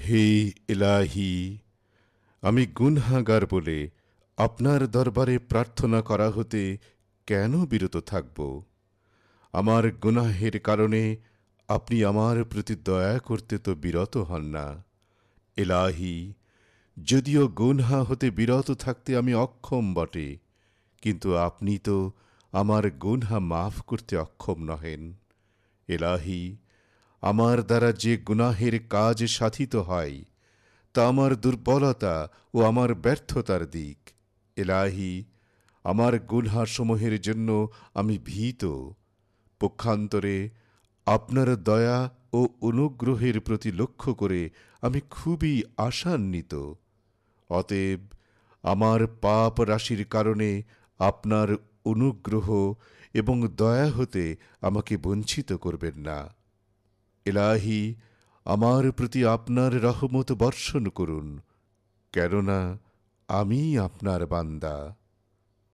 হে ইলাহি, আমি গুনহাগার বলে আপনার দরবারে প্রার্থনা করা হতে কেন বিরত থাকব? আমার গুনাহের কারণে আপনি আমার প্রতি দয়া করতে তো বিরত হন না। ইলাহি, যদিও গুনহা হতে বিরত থাকতে আমি অক্ষম বটে, কিন্তু আপনি তো আমার গুনহা মাফ করতে অক্ষম নহেন। ইলাহি, আমার দ্বারা যে গুনাহের কাজ সাধিত হয় তা আমার দুর্বলতা ও আমার ব্যর্থতার দিক। ইলাহি, আমার গুনহাসমূহের জন্য আমি ভীত। পক্ষান্তরে আপনার দয়া ও অনুগ্রহের প্রতি লক্ষ্য করে আমি খুবই আশান্বিত। অতএব আমার পাপ রাশির কারণে আপনার অনুগ্রহ এবং দয়া হতে আমাকে বঞ্চিত করবেন না। ইলাহি, আমার প্রতি আপনার রহমত বর্ষণ করুন, কেননা আমি আপনার বান্দা।